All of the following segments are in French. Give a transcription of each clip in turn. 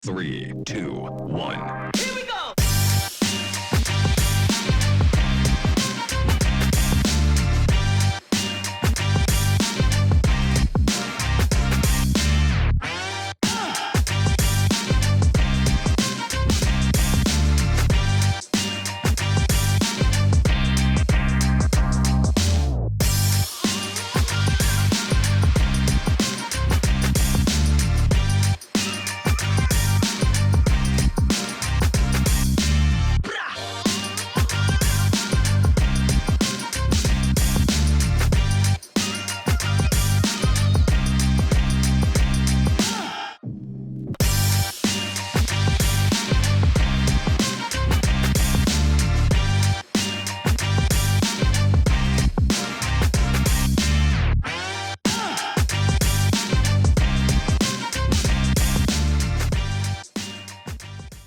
3, 2, 1. Here we go!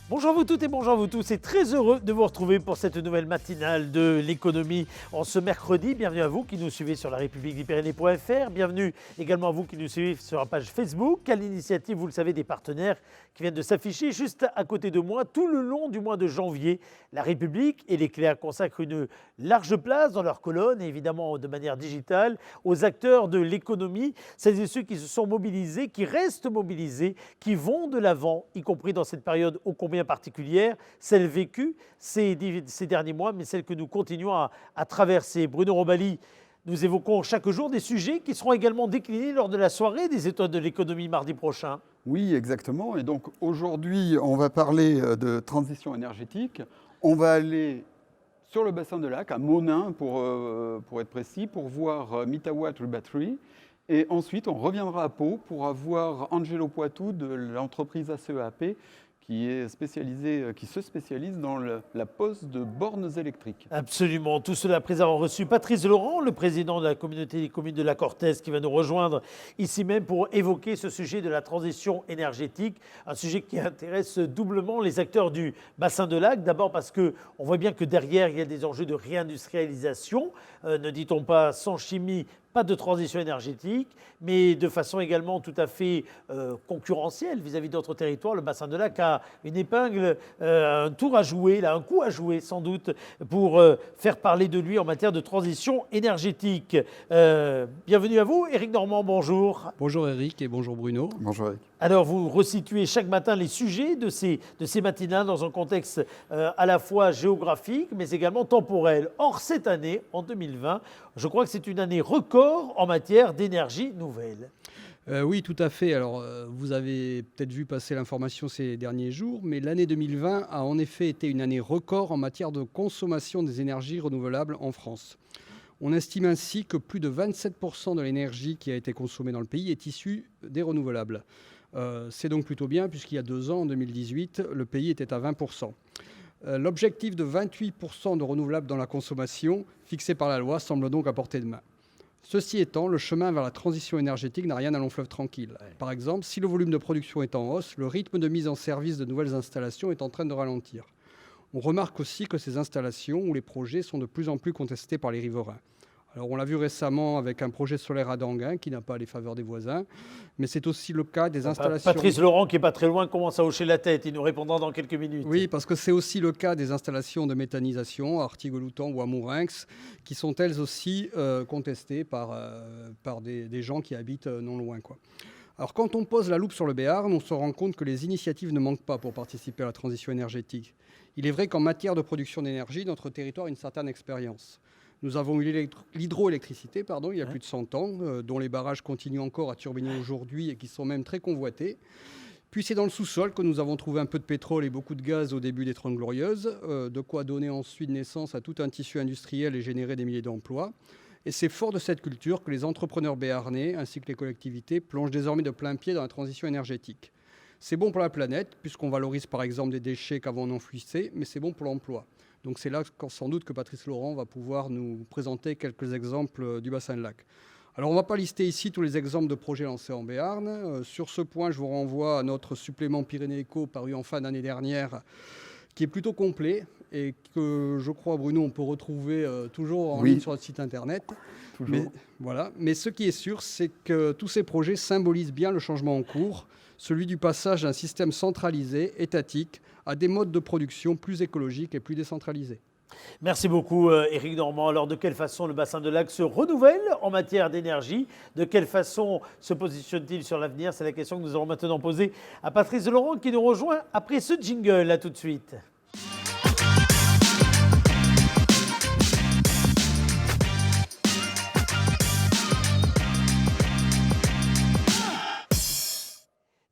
Bonjour à vous toutes et bonjour à vous tous, et très heureux de vous retrouver pour cette nouvelle matinale de l'économie en ce mercredi. Bienvenue à vous qui nous suivez sur la République des Pyrénées.fr, bienvenue également à vous qui nous suivez sur la page Facebook, à l'initiative, vous le savez, des partenaires qui viennent de s'afficher juste à côté de moi. Tout le long du mois de janvier, la République et l'Éclair consacrent une large place dans leur colonne, et évidemment de manière digitale, aux acteurs de l'économie, celles et ceux qui se sont mobilisés, qui restent mobilisés, qui vont de l'avant, y compris dans cette période ô combien particulière, celle vécue ces derniers mois, mais celle que nous continuons à traverser. Bruno Robali, nous évoquons chaque jour des sujets qui seront également déclinés lors de la soirée des Étoiles de l'économie mardi prochain. Oui, exactement. Et donc aujourd'hui, on va parler de transition énergétique. On va aller sur le bassin de Lac, à Monin pour être précis, pour voir Mitawatt Battery. Et ensuite, on reviendra à Pau pour avoir Angelo Poitou de l'entreprise ACEAP qui se spécialise dans la pose de bornes électriques. Absolument, tout cela après avoir reçu Patrice Laurent, le président de la communauté des communes de la Cortèze, qui va nous rejoindre ici même pour évoquer ce sujet de la transition énergétique, un sujet qui intéresse doublement les acteurs du bassin de Lac. D'abord parce qu'on voit bien que derrière, il y a des enjeux de réindustrialisation, ne dit-on pas sans chimie, pas de transition énergétique, mais de façon également tout à fait concurrentielle vis-à-vis d'autres territoires. Le bassin de Lac a une épingle, un tour à jouer, là, un coup à jouer sans doute pour faire parler de lui en matière de transition énergétique. Bienvenue à vous, Éric Normand, bonjour. Bonjour Éric et bonjour Bruno. Bonjour Eric. Alors vous resituez chaque matin les sujets de ces matinales dans un contexte à la fois géographique mais également temporel. Or cette année, en 2020, je crois que c'est une année record en matière d'énergie nouvelle. Oui, tout à fait. Alors, vous avez peut-être vu passer l'information ces derniers jours, mais l'année 2020 a en effet été une année record en matière de consommation des énergies renouvelables en France. On estime ainsi que plus de 27% de l'énergie qui a été consommée dans le pays est issue des renouvelables. C'est donc plutôt bien, puisqu'il y a 2 ans, en 2018, le pays était à 20%. L'objectif de 28% de renouvelables dans la consommation, fixé par la loi, semble donc à portée de main. Ceci étant, le chemin vers la transition énergétique n'a rien à long fleuve tranquille. Par exemple, si le volume de production est en hausse, le rythme de mise en service de nouvelles installations est en train de ralentir. On remarque aussi que ces installations ou les projets sont de plus en plus contestés par les riverains. Alors, on l'a vu récemment avec un projet solaire à Danguin qui n'a pas les faveurs des voisins, mais c'est aussi le cas des installations... Patrice Laurent, qui n'est pas très loin, commence à hocher la tête. Il nous répondra dans quelques minutes. Oui, parce que c'est aussi le cas des installations de méthanisation à Artigues-Loutan ou à Mourinx, qui sont elles aussi contestées par des gens qui habitent non loin, quoi. Alors, quand on pose la loupe sur le Béarn, on se rend compte que les initiatives ne manquent pas pour participer à la transition énergétique. Il est vrai qu'en matière de production d'énergie, notre territoire a une certaine expérience. Nous avons eu l'hydroélectricité il y a plus de 100 ans, dont les barrages continuent encore à turbiner aujourd'hui et qui sont même très convoités. Puis c'est dans le sous-sol que nous avons trouvé un peu de pétrole et beaucoup de gaz au début des 30 Glorieuses, de quoi donner ensuite naissance à tout un tissu industriel et générer des milliers d'emplois. Et c'est fort de cette culture que les entrepreneurs béarnais ainsi que les collectivités plongent désormais de plein pied dans la transition énergétique. C'est bon pour la planète, puisqu'on valorise par exemple des déchets qu'avant on enfouissait, mais c'est bon pour l'emploi. Donc c'est là sans doute que Patrice Laurent va pouvoir nous présenter quelques exemples du bassin de Lac. Alors on ne va pas lister ici tous les exemples de projets lancés en Béarn. Sur ce point, je vous renvoie à notre supplément Pyrénées Éco paru en fin d'année dernière, qui est plutôt complet et que je crois, Bruno, on peut retrouver toujours en Oui. ligne sur notre site internet. Toujours. Mais, voilà. Mais ce qui est sûr, c'est que tous ces projets symbolisent bien le changement en cours, celui du passage d'un système centralisé, étatique, à des modes de production plus écologiques et plus décentralisés. Merci beaucoup Éric Normand. Alors de quelle façon le bassin de Lac se renouvelle en matière d'énergie? De quelle façon se positionne-t-il sur l'avenir? C'est la question que nous allons maintenant poser à Patrice Laurent qui nous rejoint après ce jingle. À tout de suite.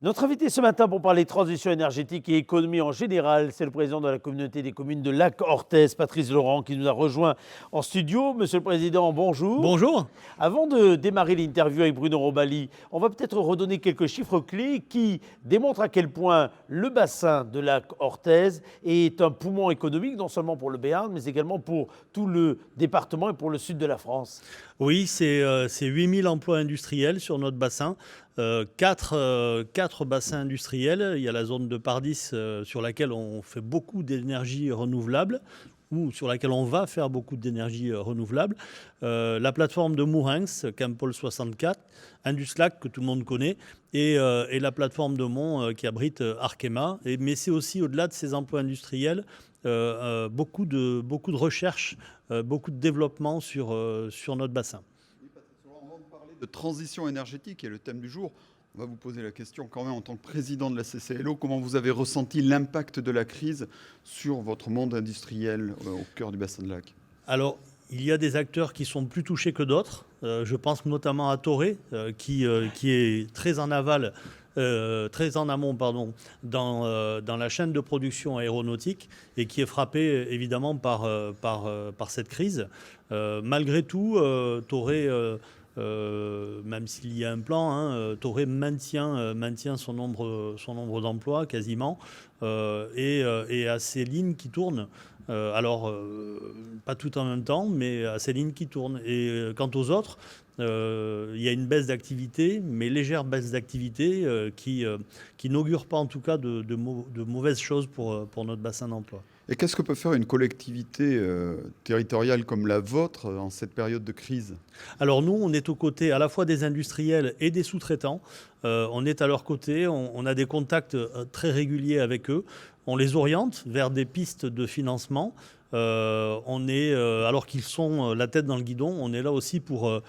Notre invité ce matin pour parler transition énergétique et économie en général, c'est le président de la communauté des communes de Lac-Orthez, Patrice Laurent, qui nous a rejoint en studio. Monsieur le Président, bonjour. Bonjour. Avant de démarrer l'interview avec Bruno Robali, on va peut-être redonner quelques chiffres clés qui démontrent à quel point le bassin de Lac-Orthez est un poumon économique, non seulement pour le Béarn, mais également pour tout le département et pour le sud de la France. Oui, c'est 8000 emplois industriels sur notre bassin. Quatre bassins industriels. Il y a la zone de Pardis sur laquelle on fait beaucoup d'énergie renouvelable ou sur laquelle on va faire beaucoup d'énergie renouvelable. La plateforme de Mourenx, Campol 64, Induslac que tout le monde connaît, et la plateforme de Mont qui abrite Arkema. Mais c'est aussi au-delà de ces emplois industriels beaucoup de recherche, beaucoup de développement sur notre bassin. On va parler de transition énergétique, qui est le thème du jour. On va vous poser la question quand même en tant que président de la CCLO, comment vous avez ressenti l'impact de la crise sur votre monde industriel au cœur du bassin de Lac? Alors, il y a des acteurs qui sont plus touchés que d'autres. Je pense notamment à Toré, qui est très en aval, très en amont, pardon, dans la chaîne de production aéronautique et qui est frappé évidemment par cette crise. Malgré tout, Toré, même s'il y a un plan, Toré maintient son nombre d'emplois quasiment et à ces lignes qui tournent. Pas tout en même temps, mais à ces lignes qui tournent. Et quant aux autres, il y a une baisse d'activité, mais légère baisse d'activité qui n'augure pas en tout cas de mauvaises choses pour notre bassin d'emploi. Et qu'est-ce que peut faire une collectivité territoriale comme la vôtre en cette période de crise? Alors nous, on est aux côtés à la fois des industriels et des sous-traitants. On est à leur côté, on a des contacts très réguliers avec eux. On les oriente vers des pistes de financement. Alors qu'ils sont la tête dans le guidon, on est là aussi pour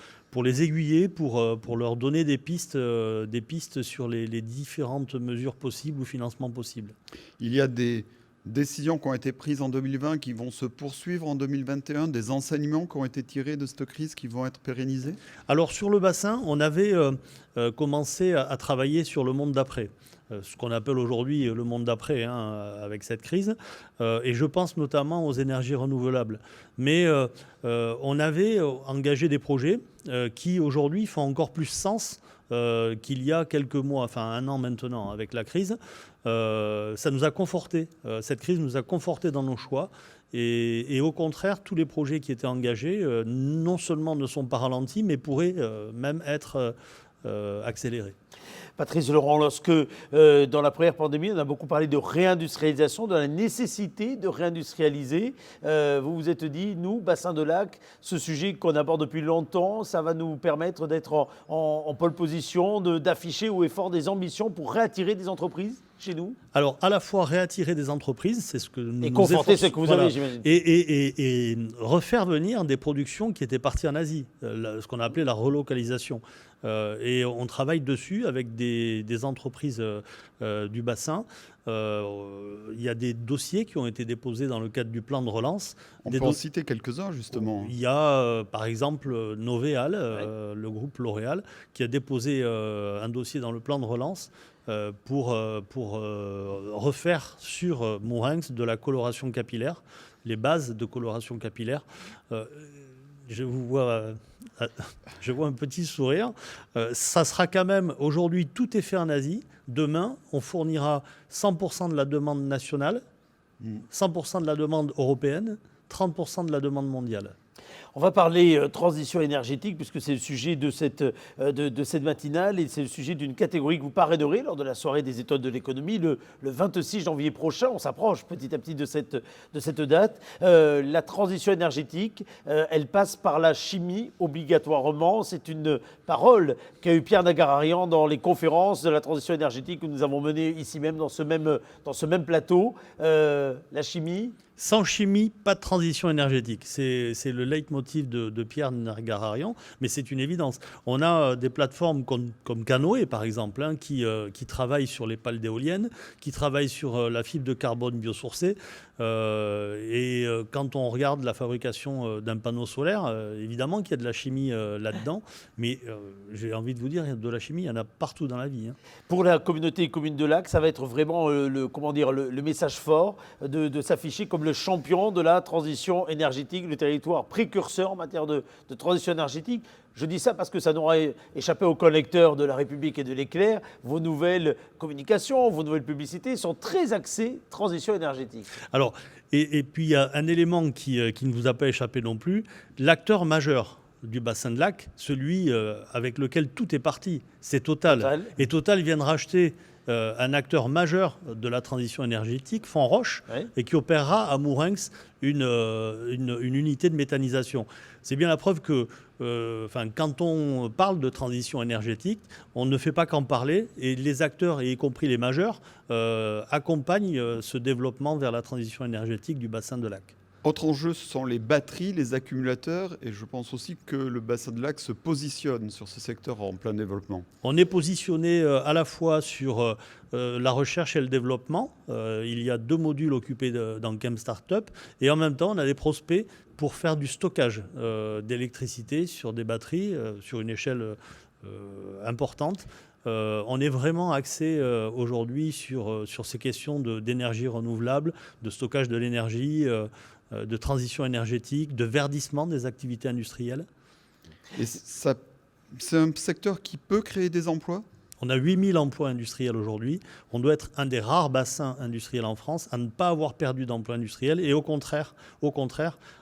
les aiguiller, pour leur donner des pistes sur les différentes mesures possibles ou financements possibles. Il y a des décisions qui ont été prises en 2020 qui vont se poursuivre en 2021, des enseignements qui ont été tirés de cette crise qui vont être pérennisés? Alors sur le bassin, on avait commencé à travailler sur le monde d'après. Ce qu'on appelle aujourd'hui le monde d'après avec cette crise. Et je pense notamment aux énergies renouvelables. Mais on avait engagé des projets qui aujourd'hui font encore plus sens qu'il y a quelques mois, enfin un an maintenant avec la crise. Ça nous a confortés. Cette crise nous a confortés dans nos choix. Et au contraire, tous les projets qui étaient engagés, non seulement ne sont pas ralentis, mais pourraient même être accélérés. Patrice Laurent, lorsque dans la première pandémie, on a beaucoup parlé de réindustrialisation, de la nécessité de réindustrialiser, vous vous êtes dit, nous, bassin de Lac, ce sujet qu'on aborde depuis longtemps, ça va nous permettre d'être en pole position, d'afficher haut et fort des ambitions pour réattirer des entreprises chez nous? Alors, à la fois réattirer des entreprises, c'est ce que nous et conforter ce que vous avez, j'imagine. Et refaire venir des productions qui étaient parties en Asie, ce qu'on a appelé la relocalisation. Et on travaille dessus avec des entreprises du bassin. Il y a des dossiers qui ont été déposés dans le cadre du plan de relance. On peut en citer quelques-uns, justement. Il y a, par exemple, Novéal, le groupe L'Oréal, qui a déposé un dossier dans le plan de relance pour refaire sur Mourenx de la coloration capillaire, les bases de coloration capillaire. Je vois un petit sourire. Ça sera quand même, aujourd'hui, tout est fait en Asie. Demain, on fournira 100% de la demande nationale, 100% de la demande européenne, 30% de la demande mondiale. On va parler transition énergétique puisque c'est le sujet de cette matinale et c'est le sujet d'une catégorie que vous parrainerez lors de la soirée des étoiles de l'économie le 26 janvier prochain. On s'approche petit à petit de cette date. La transition énergétique, elle passe par la chimie obligatoirement. C'est une parole qu'a eu Pierre Nagararian dans les conférences de la transition énergétique que nous avons menées ici même dans ce même plateau. La chimie. Sans chimie, pas de transition énergétique. C'est le leitmotiv de Pierre Nagararian, mais c'est une évidence. On a des plateformes comme Canoë, par exemple, hein, qui travaillent sur les pales d'éoliennes, qui travaillent sur la fibre de carbone biosourcée. Quand on regarde la fabrication d'un panneau solaire, évidemment qu'il y a de la chimie là-dedans, mais j'ai envie de vous dire, de la chimie, il y en a partout dans la vie. Hein. Pour la communauté commune de Lac, ça va être vraiment le message fort de s'afficher comme le champion de la transition énergétique, le territoire précurseur en matière de transition énergétique. Je dis ça parce que ça n'aura échappé aux collecteurs de La République et de l'Éclair. Vos nouvelles communications, vos nouvelles publicités sont très axées transition énergétique. Alors, et puis il y a un élément qui ne vous a pas échappé non plus, l'acteur majeur du bassin de Lac, celui avec lequel tout est parti, c'est Total. Et Total vient de racheter un acteur majeur de la transition énergétique, Fonroche, oui, et qui opérera à Mourenx une unité de méthanisation. C'est bien la preuve que quand on parle de transition énergétique, on ne fait pas qu'en parler, et les acteurs, et y compris les majeurs, accompagnent ce développement vers la transition énergétique du bassin de Lac. Autre enjeu, ce sont les batteries, les accumulateurs, et je pense aussi que le bassin de Lac se positionne sur ce secteur en plein développement. On est positionné à la fois sur la recherche et le développement. Il y a 2 modules occupés dans Chem Startup, et en même temps, on a des prospects pour faire du stockage d'électricité sur des batteries sur une échelle importante. On est vraiment axé aujourd'hui sur ces questions d'énergie renouvelable, de stockage de l'énergie, de transition énergétique, de verdissement des activités industrielles. Et c'est un secteur qui peut créer des emplois ? On a 8000 emplois industriels aujourd'hui. On doit être un des rares bassins industriels en France à ne pas avoir perdu d'emplois industriels et au contraire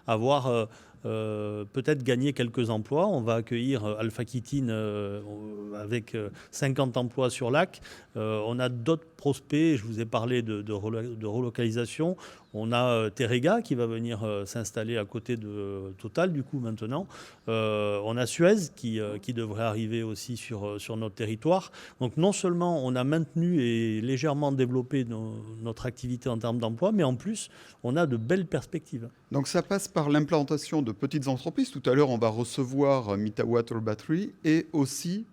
avoir peut-être gagné quelques emplois. On va accueillir Alpha Kitine avec 50 emplois sur Lac. On a d'autres prospects, je vous ai parlé de relocalisation. On a Terega qui va venir s'installer à côté de Total du coup maintenant. On a Suez qui devrait arriver aussi sur notre territoire. Donc non seulement on a maintenu et légèrement développé notre activité en termes d'emploi, mais en plus on a de belles perspectives. Donc ça passe par l'implantation de petites entreprises. Tout à l'heure on va recevoir Mitawatt Battery et aussi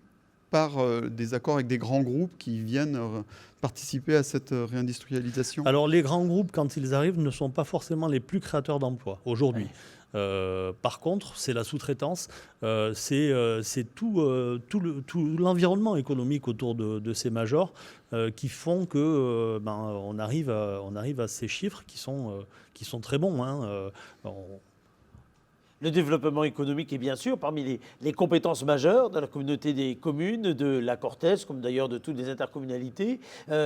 par des accords avec des grands groupes qui viennent participer à cette réindustrialisation. Alors les grands groupes, quand ils arrivent, ne sont pas forcément les plus créateurs d'emplois aujourd'hui. Oui. Par contre, c'est la sous-traitance, c'est tout l'environnement économique autour de ces majors qui font que on arrive à ces chiffres qui sont très bons. Hein. Le développement économique est bien sûr parmi les compétences majeures de la communauté des communes, de la Cortèze, comme d'ailleurs de toutes les intercommunalités.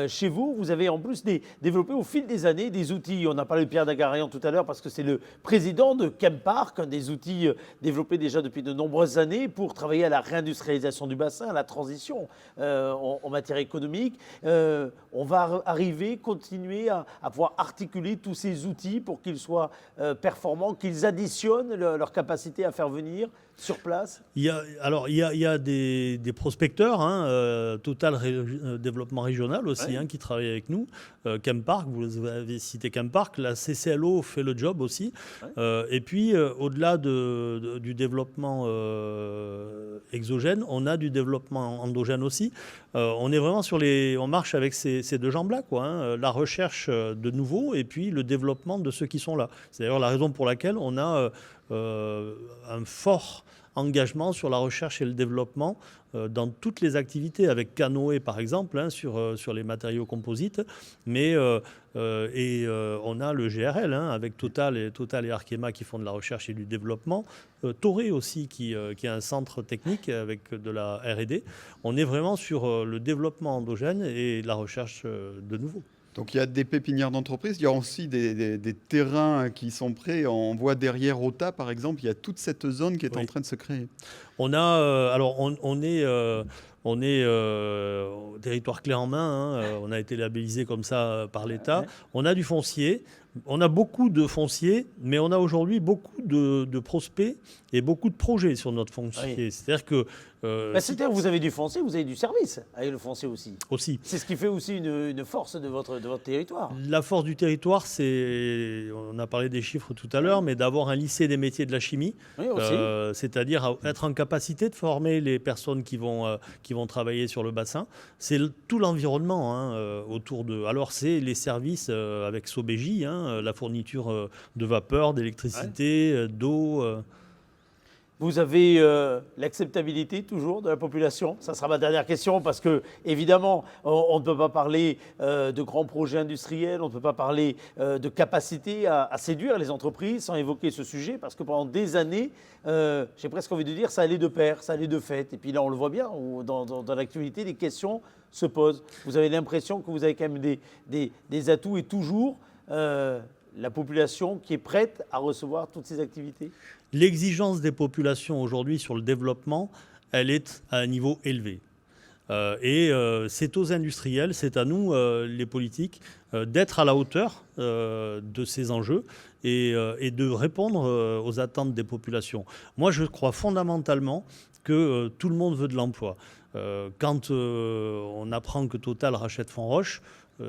Chez vous, vous avez en plus développé au fil des années des outils. On a parlé de Pierre Nagararian tout à l'heure parce que c'est le président de Chempark, un des outils développés déjà depuis de nombreuses années pour travailler à la réindustrialisation du bassin, à la transition en matière économique. On va continuer à pouvoir articuler tous ces outils pour qu'ils soient performants, qu'ils additionnent leur capacité à faire venir sur place. Il y a des prospecteurs, hein, Total Développement Régional aussi, oui, hein, qui travaillent avec nous. Chempark, vous avez cité Chempark, la CCLO fait le job aussi. Oui. Et puis, au-delà du développement exogène, on a du développement endogène aussi. On est vraiment on marche avec ces 2 jambes-là, quoi, hein, la recherche de nouveaux et puis le développement de ceux qui sont là. C'est d'ailleurs la raison pour laquelle on a un fort engagement sur la recherche et le développement dans toutes les activités, avec Canoë par exemple, hein, sur les matériaux composites, mais on a le GRL hein, avec Total et Arkema qui font de la recherche et du développement, Toray aussi qui est un centre technique avec de la R&D. On est vraiment sur le développement endogène et la recherche de nouveau. Donc il y a des pépinières d'entreprise, il y a aussi des terrains qui sont prêts. On voit derrière Ota, par exemple, il y a toute cette zone qui est en train de se créer. On a, alors on est au territoire clé en main, hein, on a été labellisé comme ça par l'État. On a du foncier, on a beaucoup de foncier, mais on a aujourd'hui beaucoup de prospects et beaucoup de projets sur notre foncier. Oui. C'est-à-dire que... c'est-à-dire que vous avez du foncier, vous avez du service avec le foncier aussi. Aussi. C'est ce qui fait aussi une force de votre territoire. La force du territoire, c'est, on a parlé des chiffres tout à l'heure, mais d'avoir un lycée des métiers de la chimie, Oui, aussi. c'est-à-dire être en capacité de former les personnes qui vont travailler sur le bassin. C'est tout l'environnement autour de... Alors c'est les services avec Sobégi, la fourniture de vapeur, d'électricité, d'eau... Vous avez l'acceptabilité toujours de la population? Ça sera ma dernière question parce que, évidemment, on ne peut pas parler de grands projets industriels, on ne peut pas parler de capacité à séduire les entreprises sans évoquer ce sujet parce que pendant des années, j'ai presque envie de dire, ça allait de pair, ça allait de fait. Et puis là, on le voit bien, dans l'actualité, les questions se posent. Vous avez l'impression que vous avez quand même des atouts et toujours la population qui est prête à recevoir toutes ces activités? L'exigence des populations aujourd'hui sur le développement, elle est à un niveau élevé. C'est aux industriels, c'est à nous, les politiques, d'être à la hauteur de ces enjeux et de répondre aux attentes des populations. Moi, je crois fondamentalement que tout le monde veut de l'emploi. Quand on apprend que Total rachète Fonroche,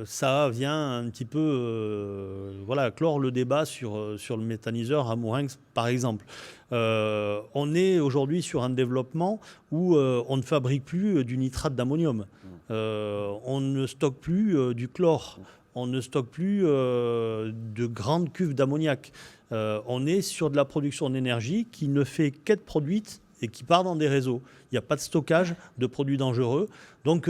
ça vient un petit peu clore le débat sur le méthaniseur à Mourinx, par exemple. On est aujourd'hui sur un développement où on ne fabrique plus du nitrate d'ammonium. On ne stocke plus du chlore. On ne stocke plus de grandes cuves d'ammoniac. On est sur de la production d'énergie qui ne fait qu'être produite et qui part dans des réseaux. Il n'y a pas de stockage de produits dangereux. Donc,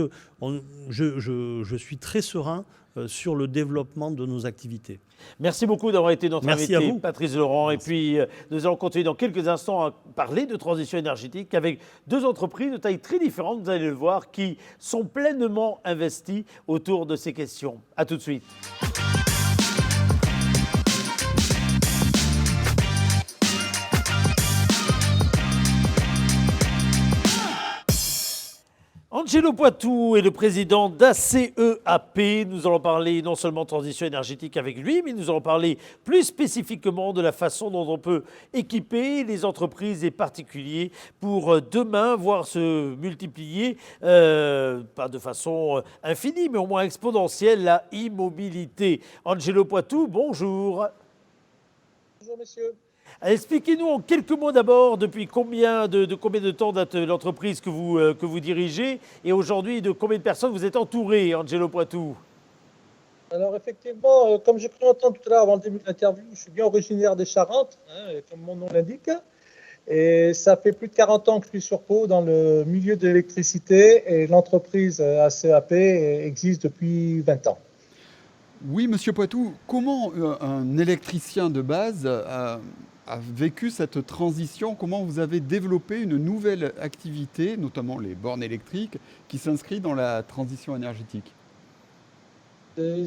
je suis très serein sur le développement de nos activités. Merci beaucoup d'avoir été notre Merci à invité, vous. Patrice Laurent. Merci. Et puis, nous allons continuer dans quelques instants à parler de transition énergétique avec deux entreprises de taille très différente, vous allez le voir, qui sont pleinement investies autour de ces questions. À tout de suite. Angelo Poitou est le président d'ACEAP. Nous allons parler non seulement transition énergétique avec lui, mais nous allons parler plus spécifiquement de la façon dont on peut équiper les entreprises et particuliers pour demain voir se multiplier, pas de façon infinie, mais au moins exponentielle, la e-mobilité. Angelo Poitou, bonjour. Bonjour messieurs. Expliquez-nous en quelques mots d'abord depuis combien de temps date l'entreprise que vous dirigez et aujourd'hui de combien de personnes vous êtes entouré, Angelo Poitou? Alors effectivement, comme j'ai cru entendre tout à l'heure avant le début de l'interview, je suis bien originaire des Charentes, comme mon nom l'indique. Et ça fait plus de 40 ans que je suis sur Pau dans le milieu de l'électricité et l'entreprise ACEAP existe depuis 20 ans. Oui, monsieur Poitou, comment un électricien de base a vécu cette transition? Comment vous avez développé une nouvelle activité, notamment les bornes électriques, qui s'inscrit dans la transition énergétique?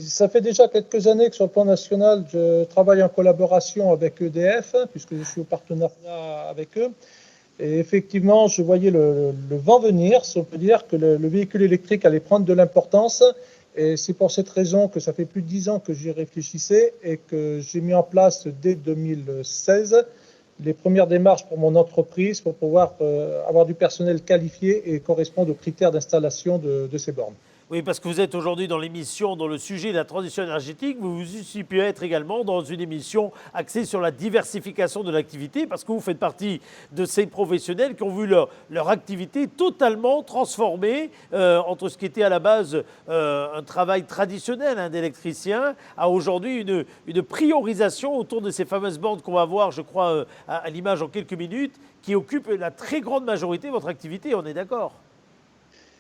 Ça fait déjà quelques années que sur le plan national, je travaille en collaboration avec EDF, puisque je suis au partenariat avec eux. Et effectivement, je voyais le vent venir, si on peut dire que le véhicule électrique allait prendre de l'importance. Et c'est pour cette raison que ça fait plus de 10 ans que j'y réfléchissais et que j'ai mis en place dès 2016 les premières démarches pour mon entreprise pour pouvoir avoir du personnel qualifié et correspondre aux critères d'installation de ces bornes. Oui, parce que vous êtes aujourd'hui dans l'émission, dans le sujet de la transition énergétique, vous aussi pu être également dans une émission axée sur la diversification de l'activité, parce que vous faites partie de ces professionnels qui ont vu leur activité totalement transformée entre ce qui était à la base un travail traditionnel d'électricien à aujourd'hui une priorisation autour de ces fameuses bornes qu'on va voir, je crois, à l'image en quelques minutes, qui occupent la très grande majorité de votre activité, on est d'accord ?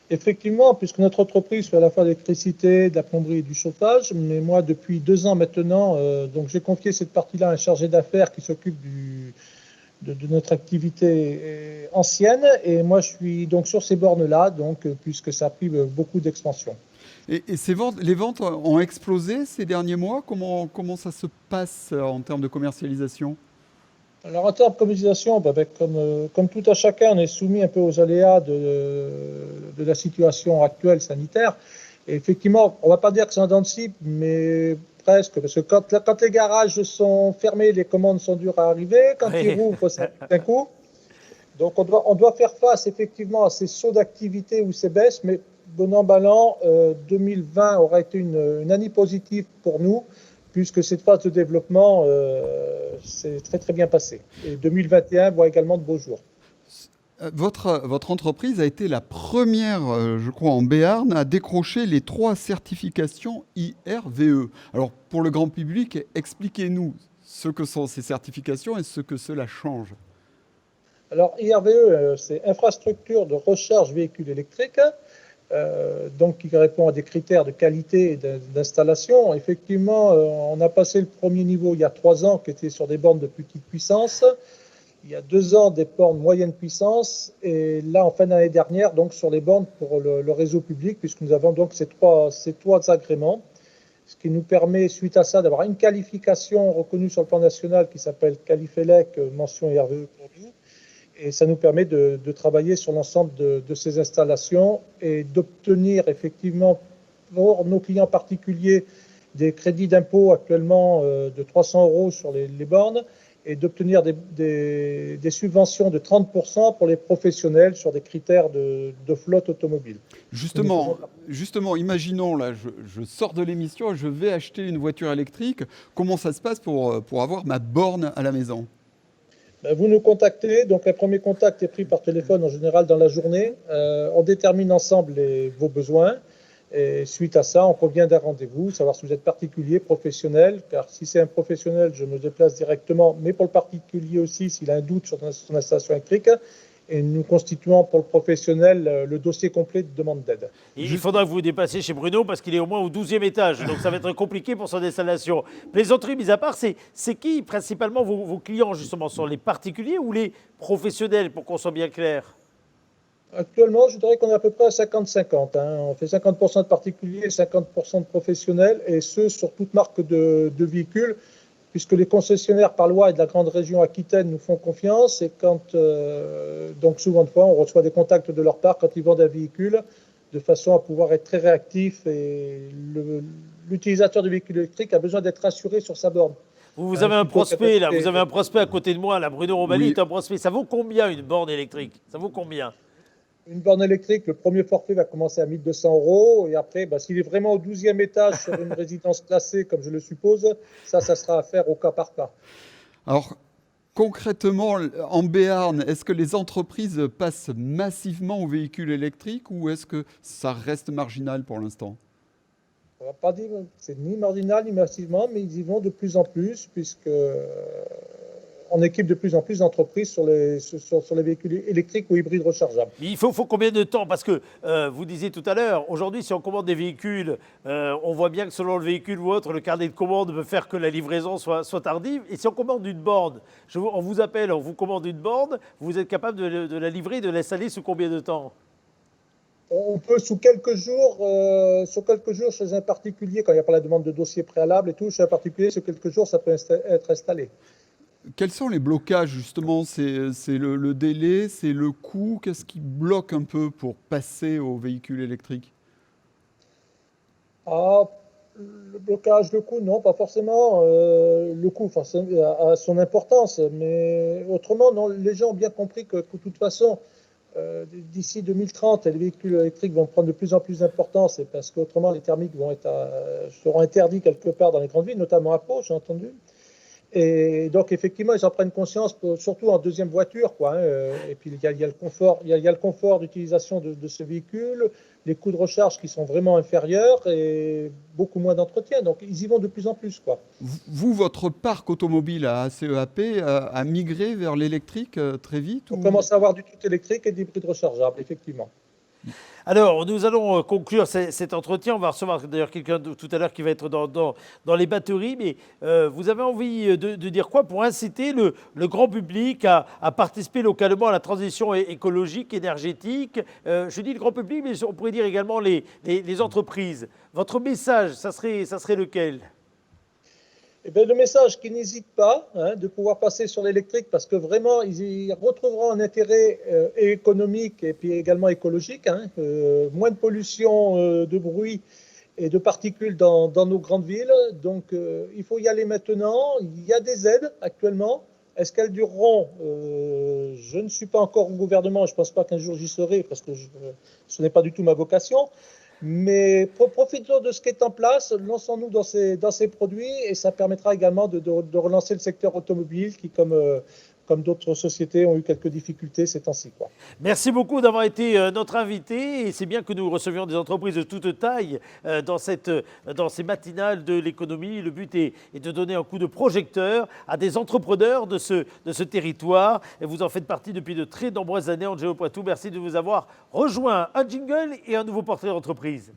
Effectivement, puisque notre entreprise fait à la fois de l'électricité, de la plomberie et du chauffage, mais moi, depuis 2 ans maintenant, donc j'ai confié cette partie-là à un chargé d'affaires qui s'occupe de notre activité ancienne, et moi, je suis donc sur ces bornes-là, donc puisque ça a pris beaucoup d'expansion. Et les ventes ont explosé ces derniers mois. Comment ça se passe en termes de commercialisation? Alors en termes de communication, comme tout à chacun, on est soumis un peu aux aléas de la situation actuelle sanitaire. Et effectivement, on ne va pas dire que c'est un dent de scie, mais presque, parce que quand les garages sont fermés, les commandes sont dures à arriver. Quand ils rouvrent, ça coûte un coup. Donc on doit faire face effectivement à ces sauts d'activité ou ces baisses, mais bon an, mal an, 2020 aura été une année positive pour nous, puisque cette phase de développement s'est très très bien passée. Et 2021 voit également de beaux jours. Votre entreprise a été la première, je crois, en Béarn à décrocher les 3 certifications IRVE. Alors, pour le grand public, expliquez-nous ce que sont ces certifications et ce que cela change. Alors, IRVE, c'est Infrastructure de recharge véhicules électriques, donc qui répond à des critères de qualité et d'installation. Effectivement, on a passé le premier niveau il y a 3 ans, qui était sur des bornes de petite puissance. Il y a 2 ans, des bornes moyenne puissance, et là, en fin d'année dernière, donc sur les bornes pour le réseau public, puisque nous avons donc ces trois agréments, ce qui nous permet, suite à ça, d'avoir une qualification reconnue sur le plan national qui s'appelle Qualifelec, mention IRVE pour nous, et ça nous permet de travailler sur l'ensemble de ces installations et d'obtenir effectivement pour nos clients particuliers des crédits d'impôt actuellement de 300 € sur les bornes, et d'obtenir des subventions de 30% pour les professionnels sur des critères de flotte automobile. Justement, imaginons, là, je sors de l'émission, je vais acheter une voiture électrique. Comment ça se passe pour avoir ma borne à la maison? Vous nous contactez, donc un premier contact est pris par téléphone en général dans la journée. On détermine ensemble vos besoins. Et suite à ça, on convient d'un rendez-vous, savoir si vous êtes particulier, professionnel, car si c'est un professionnel, je me déplace directement, mais pour le particulier aussi, s'il a un doute sur son installation électrique, et nous constituons pour le professionnel le dossier complet de demande d'aide. Il faudra que vous vous dépassiez chez Bruno parce qu'il est au moins au 12e étage, donc ça va être compliqué pour son installation. Plaisanterie mise à part, c'est qui principalement vos clients justement? Sont les particuliers ou les professionnels, pour qu'on soit bien clair? Actuellement, je dirais qu'on est à peu près à 50-50. On fait 50% de particuliers, 50% de professionnels, et ce, sur toute marque de véhicules, puisque les concessionnaires par loi et de la grande région Aquitaine nous font confiance, et donc souvent de fois, on reçoit des contacts de leur part quand ils vendent un véhicule, de façon à pouvoir être très réactif, et l'utilisateur du véhicule électrique a besoin d'être rassuré sur sa borne. Vous avez un prospect là, vous avez un prospect à côté de moi, là, Bruno Rombali est un prospect. Ça vaut combien une borne électrique? Ça vaut combien? Une borne électrique, le premier forfait va commencer à 1 200 €. Et après, s'il est vraiment au 12e étage sur une résidence classée, comme je le suppose, ça sera à faire au cas par cas. Alors, concrètement, en Béarn, est-ce que les entreprises passent massivement aux véhicules électriques ou est-ce que ça reste marginal pour l'instant? On ne va pas dire que c'est ni marginal ni massivement, mais ils y vont de plus en plus, puisque on équipe de plus en plus d'entreprises sur les véhicules électriques ou hybrides rechargeables. Mais il faut combien de temps? Parce que vous disiez tout à l'heure, aujourd'hui, si on commande des véhicules, on voit bien que selon le véhicule ou autre, le carnet de commande peut faire que la livraison soit tardive. Et si on commande une borne, on vous appelle, on vous commande une borne, vous êtes capable de la livrer, de l'installer sous combien de temps? On peut sous quelques jours chez un particulier, quand il n'y a pas la demande de dossier préalable et tout, chez un particulier, sous quelques jours, ça peut être installé. Quels sont les blocages justement? C'est le délai, c'est le coût? Qu'est-ce qui bloque un peu pour passer aux véhicules électriques? Le blocage, le coût, non, pas forcément. Le coût a son importance, mais autrement, non, les gens ont bien compris que de toute façon, d'ici 2030, les véhicules électriques vont prendre de plus en plus d'importance, et parce qu'autrement, les thermiques seront interdits quelque part dans les grandes villes, notamment à Pau, j'ai entendu. Et donc, effectivement, ils en prennent conscience, surtout en deuxième voiture, quoi. Et puis, il y a le confort d'utilisation de ce véhicule, les coûts de recharge qui sont vraiment inférieurs et beaucoup moins d'entretien. Donc, ils y vont de plus en plus, quoi. Vous, votre parc automobile à ACEAP a migré vers l'électrique très vite? On commence à avoir du tout électrique et d'hybride rechargeable, effectivement. Alors, nous allons conclure cet entretien. On va recevoir d'ailleurs quelqu'un tout à l'heure qui va être dans les batteries. Mais vous avez envie de dire quoi pour inciter le grand public à participer localement à la transition écologique, énergétique? Je dis le grand public, mais on pourrait dire également les entreprises. Votre message, ça serait lequel? Eh bien, le message qu'ils n'hésitent pas de pouvoir passer sur l'électrique parce que vraiment, ils y retrouveront un intérêt économique et puis également écologique. Moins de pollution, de bruit et de particules dans nos grandes villes. Donc, il faut y aller maintenant. Il y a des aides actuellement. Est-ce qu'elles dureront? Je ne suis pas encore au gouvernement. Je ne pense pas qu'un jour j'y serai parce que ce n'est pas du tout ma vocation. Mais profitons de ce qui est en place, lançons-nous dans ces produits et ça permettra également de relancer le secteur automobile qui, comme d'autres sociétés, ont eu quelques difficultés ces temps-ci. Merci beaucoup d'avoir été notre invité et c'est bien que nous recevions des entreprises de toute taille dans ces matinales de l'économie. Le but est de donner un coup de projecteur à des entrepreneurs de ce territoire et vous en faites partie depuis de très nombreuses années. Angelo Poitou, merci de vous avoir rejoint. Un jingle et un nouveau portrait d'entreprise.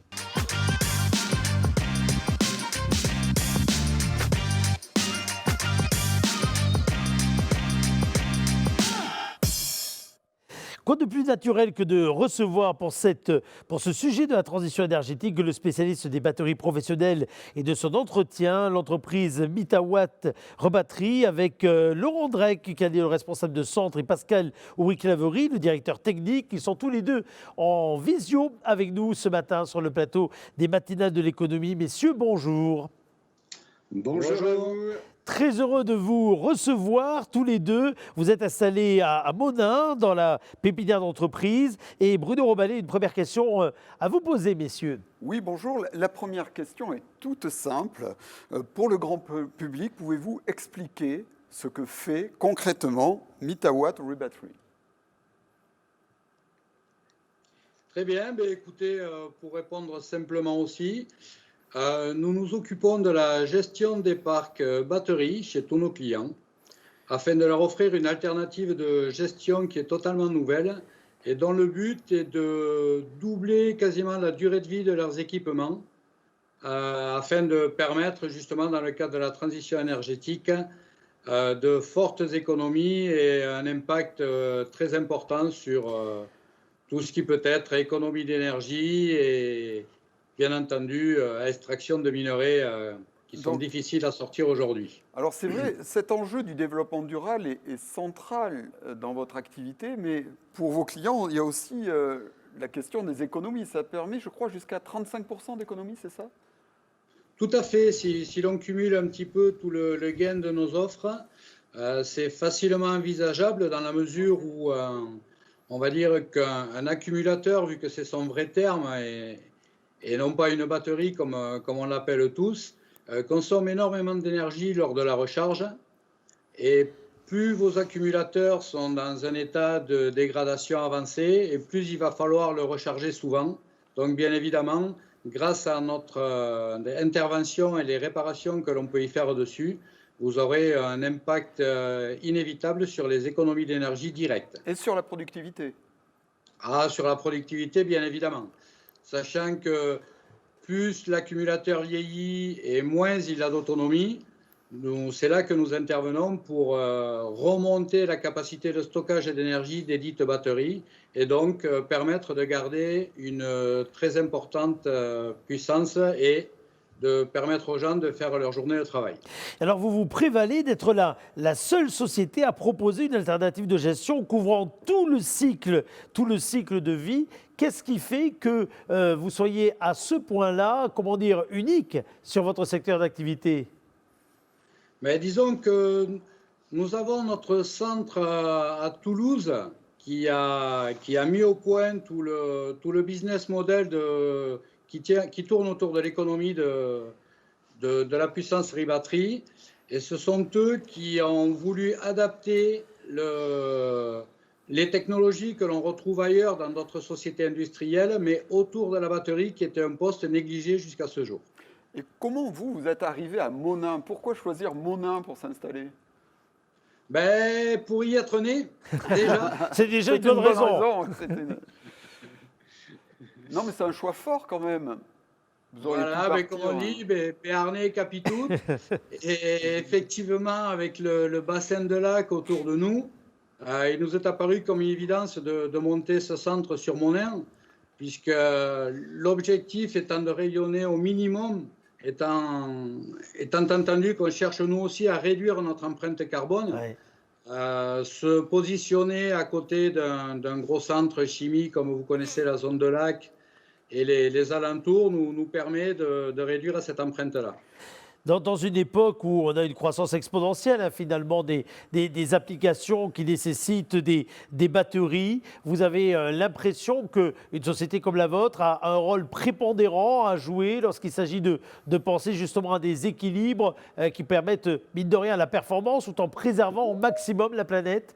Quoi de plus naturel que de recevoir pour ce sujet de la transition énergétique le spécialiste des batteries professionnelles et de son entretien, l'entreprise Mitawatt Rebatterie, avec Laurent Drec, qui est le responsable de centre, et Pascal Oury-Claverie, le directeur technique. Ils sont tous les deux en visio avec nous ce matin sur le plateau des matinales de l'économie. Messieurs, bonjour. Bonjour à vous. Très heureux de vous recevoir tous les deux. Vous êtes installés à Monin, dans la pépinière d'entreprise. Et Bruno Robalet, une première question à vous poser, messieurs. Oui, bonjour. La première question est toute simple. Pour le grand public, pouvez-vous expliquer ce que fait concrètement Mitawatt Rebattery? Très bien. Écoutez, pour répondre simplement aussi, nous nous occupons de la gestion des parcs batteries chez tous nos clients afin de leur offrir une alternative de gestion qui est totalement nouvelle et dont le but est de doubler quasiment la durée de vie de leurs équipements afin de permettre justement dans le cadre de la transition énergétique de fortes économies et un impact très important sur tout ce qui peut être économie d'énergie et bien entendu, extraction de minerais qui sont difficiles à sortir aujourd'hui. Alors c'est vrai, cet enjeu du développement durable est central dans votre activité, mais pour vos clients, il y a aussi la question des économies. Ça permet, je crois, jusqu'à 35% d'économies, c'est ça? Tout à fait. Si l'on cumule un petit peu tout le gain de nos offres, c'est facilement envisageable dans la mesure où on va dire qu'un accumulateur, vu que c'est son vrai terme, et non pas une batterie comme on l'appelle tous, consomme énormément d'énergie lors de la recharge. Et plus vos accumulateurs sont dans un état de dégradation avancée, et plus il va falloir le recharger souvent. Donc bien évidemment, grâce à notre intervention et les réparations que l'on peut y faire dessus, vous aurez un impact inévitable sur les économies d'énergie directes. Et sur la productivité? Sur la productivité, bien évidemment. Sachant que plus l'accumulateur vieillit et moins il a d'autonomie, c'est là que nous intervenons pour remonter la capacité de stockage d'énergie des dites batteries et donc permettre de garder une très importante puissance et de permettre aux gens de faire leur journée de travail. Alors, vous vous prévalez d'être la seule société à proposer une alternative de gestion couvrant tout le cycle de vie. Qu'est-ce qui fait que vous soyez à ce point-là, comment dire, unique sur votre secteur d'activité? Mais disons que nous avons notre centre à Toulouse qui a mis au point tout le business model qui tourne autour de l'économie de la puissance Rebatterie. Et ce sont eux qui ont voulu adapter les technologies que l'on retrouve ailleurs dans d'autres sociétés industrielles, mais autour de la batterie, qui était un poste négligé jusqu'à ce jour. Et comment vous êtes arrivé à Monin? Pourquoi choisir Monin pour s'installer? Pour y être né, déjà. C'est déjà une bonne raison. Non, mais c'est un choix fort quand même. Vous auriez pu Voilà, mais comme partir, on dit, Béarnais capitout. Et effectivement, avec le bassin de lac autour de nous, il nous est apparu comme une évidence de monter ce centre sur Monin, puisque l'objectif étant de rayonner au minimum, étant entendu qu'on cherche nous aussi à réduire notre empreinte carbone. Ouais. Se positionner à côté d'un gros centre chimique, comme vous connaissez la zone de lac, et les alentours nous permet de réduire cette empreinte-là. Dans une époque où on a une croissance exponentielle, hein, finalement, des applications qui nécessitent des batteries, vous avez l'impression qu'une société comme la vôtre a un rôle prépondérant à jouer lorsqu'il s'agit de penser justement à des équilibres qui permettent, mine de rien, la performance tout en préservant au maximum la planète?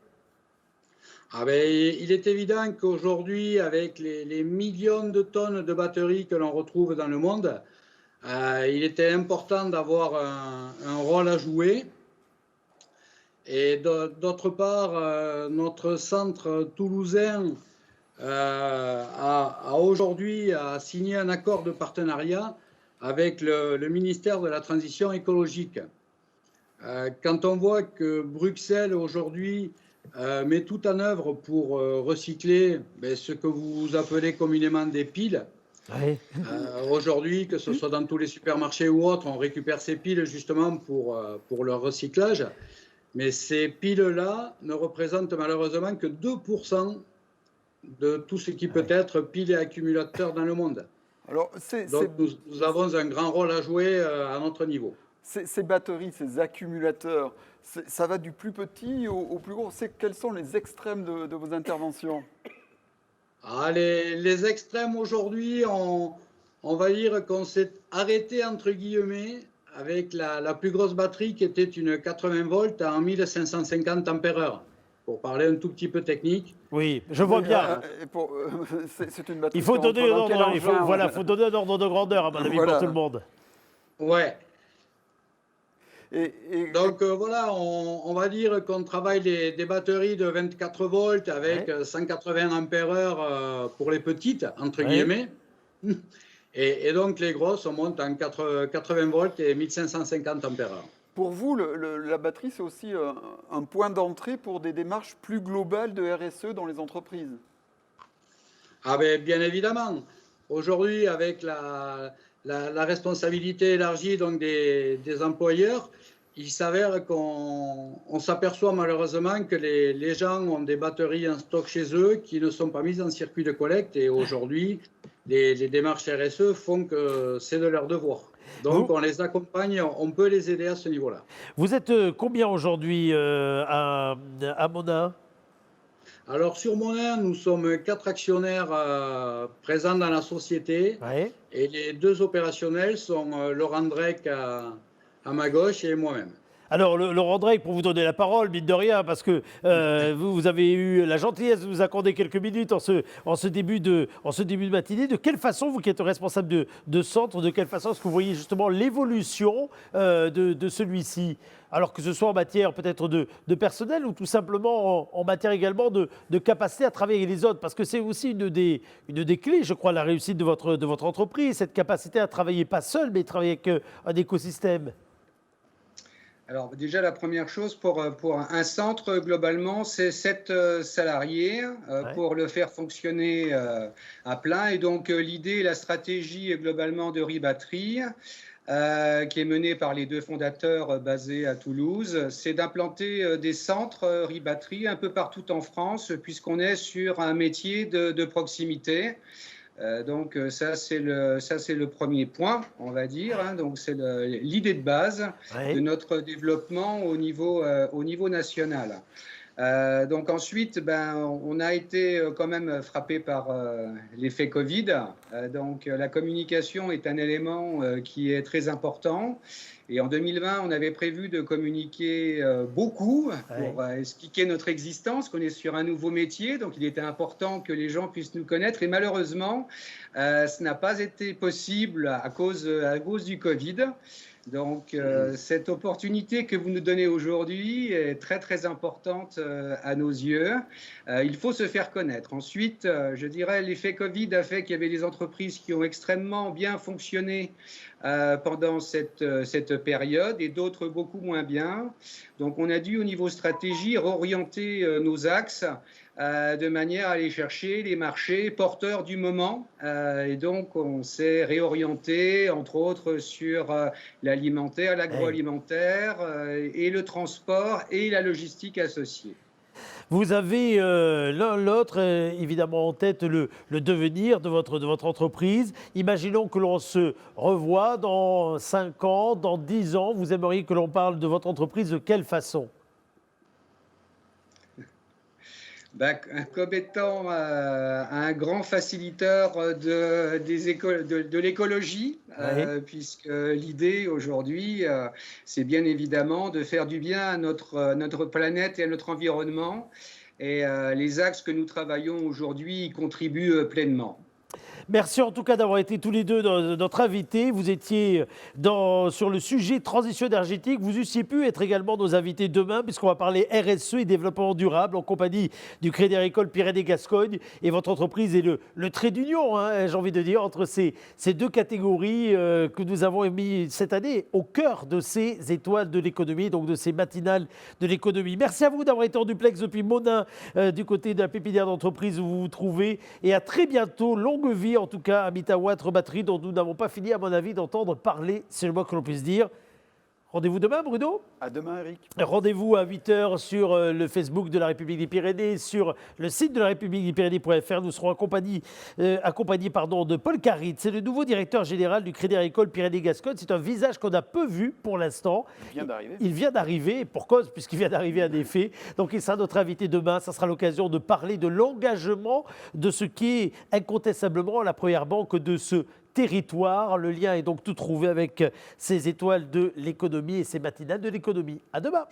Ah ben, il est évident qu'aujourd'hui, avec les millions de tonnes de batteries que l'on retrouve dans le monde, il était important d'avoir un rôle à jouer. Et d'autre part, notre centre toulousain a aujourd'hui signé un accord de partenariat avec le ministère de la Transition écologique. Quand on voit que Bruxelles aujourd'hui met tout en œuvre pour recycler ce que vous appelez communément des piles. Ouais. Aujourd'hui, que ce soit dans tous les supermarchés ou autres, on récupère ces piles justement pour leur recyclage. Mais ces piles-là ne représentent malheureusement que 2% de tout ce qui peut être piles et accumulateurs dans le monde. Alors, Donc nous avons un grand rôle à jouer à notre niveau. ces batteries, ces accumulateurs, ça va du plus petit au plus gros. Quels sont les extrêmes de vos interventions? Les extrêmes aujourd'hui, on va dire qu'on s'est arrêté entre guillemets avec la plus grosse batterie qui était une 80 volts à 1550 ampères-heure. Pour parler un tout petit peu technique. Oui, je vois bien. C'est une batterie. Il faut donner un ordre, engin, faut donner un ordre de grandeur, à mon avis, pour tout le monde. Ouais. Et Donc voilà, on va dire qu'on travaille des batteries de 24 volts avec 180 ampères-heure pour les petites, entre guillemets. Et donc les grosses, on monte en 80 volts et 1550 ampères-heure. pour vous, la batterie, c'est aussi un point d'entrée pour des démarches plus globales de RSE dans les entreprises? Ah ben, bien évidemment. Aujourd'hui, avec la responsabilité élargie donc des employeurs, il s'avère qu'on s'aperçoit malheureusement que les gens ont des batteries en stock chez eux qui ne sont pas mises en circuit de collecte. Et aujourd'hui, les démarches RSE font que c'est de leur devoir. Donc, on les accompagne, on peut les aider à ce niveau-là. Vous êtes combien aujourd'hui à Monin? Alors, sur Monin, nous sommes 4 actionnaires présents dans la société. Ouais. Et les 2 opérationnels sont Laurent Drec à ma gauche et moi-même. Alors, Laurent Drec, pour vous donner la parole, mine de rien, parce que vous avez eu la gentillesse de nous accorder quelques minutes en ce début de matinée. De quelle façon, vous qui êtes responsable de centre, de quelle façon est-ce que vous voyez justement l'évolution de celui-ci? Alors que ce soit en matière peut-être de personnel ou tout simplement en matière également de capacité à travailler avec les autres. Parce que c'est aussi une des clés, je crois, de la réussite de votre entreprise, cette capacité à travailler pas seul, mais travailler avec un écosystème. Alors déjà, la première chose pour un centre, globalement, c'est 7 salariés pour le faire fonctionner à plein. Et donc l'idée et la stratégie globalement de Ribatterie, qui est menée par les 2 fondateurs basés à Toulouse, c'est d'implanter des centres Ribatterie un peu partout en France, puisqu'on est sur un métier de proximité. Donc ça c'est le premier point, on va dire. Donc c'est l'idée de base de notre développement au niveau national. Donc ensuite, on a été quand même frappé par l'effet Covid. Donc la communication est un élément qui est très important. Et en 2020, on avait prévu de communiquer beaucoup pour expliquer notre existence, qu'on est sur un nouveau métier. Donc il était important que les gens puissent nous connaître. Et malheureusement, ce n'a pas été possible à cause du Covid. Donc, cette opportunité que vous nous donnez aujourd'hui est très, très importante à nos yeux. Il faut se faire connaître. Ensuite, je dirais, l'effet Covid a fait qu'il y avait des entreprises qui ont extrêmement bien fonctionné pendant cette période et d'autres beaucoup moins bien. Donc, on a dû, au niveau stratégie, réorienter nos axes de manière à aller chercher les marchés porteurs du moment. Et donc, on s'est réorienté, entre autres, sur l'alimentaire, l'agroalimentaire et le transport et la logistique associée. Vous avez l'un l'autre, évidemment, en tête le devenir de votre entreprise. Imaginons que l'on se revoit dans 5 ans, dans 10 ans. Vous aimeriez que l'on parle de votre entreprise de quelle façon ? Comme étant un grand facilitateur de l'écologie, puisque l'idée aujourd'hui, c'est bien évidemment de faire du bien à notre planète et à notre environnement. Et les axes que nous travaillons aujourd'hui y contribuent pleinement. Merci en tout cas d'avoir été tous les deux notre invité. Vous étiez sur le sujet transition énergétique. Vous eussiez pu être également nos invités demain puisqu'on va parler RSE et développement durable en compagnie du Crédit Agricole Pyrénées-Gascogne. Et votre entreprise est le trait d'union, j'ai envie de dire, entre ces deux catégories que nous avons mis cette année au cœur de ces étoiles de l'économie, donc de ces matinales de l'économie. Merci à vous d'avoir été en duplex depuis Monin, du côté de la pépinière d'entreprise où vous vous trouvez. Et à très bientôt. Longue vie en tout cas à Mitawatt Batterie, dont nous n'avons pas fini, à mon avis, d'entendre parler, c'est le moins que l'on puisse dire. Rendez-vous demain, Bruno ? À demain, Eric. Rendez-vous à 8h sur le Facebook de la République des Pyrénées, sur le site de la République des Pyrénées.fr. Nous serons accompagnés de Paul Carrit. C'est le nouveau directeur général du Crédit Agricole Pyrénées-Gascogne. C'est un visage qu'on a peu vu pour l'instant. Il vient d'arriver, pour cause, puisqu'il vient d'arriver en effet. Donc il sera notre invité demain. Ça sera l'occasion de parler de l'engagement de ce qui est incontestablement la première banque de ce territoire. Le lien est donc tout trouvé avec ces étoiles de l'économie et ces matinales de l'économie. À demain.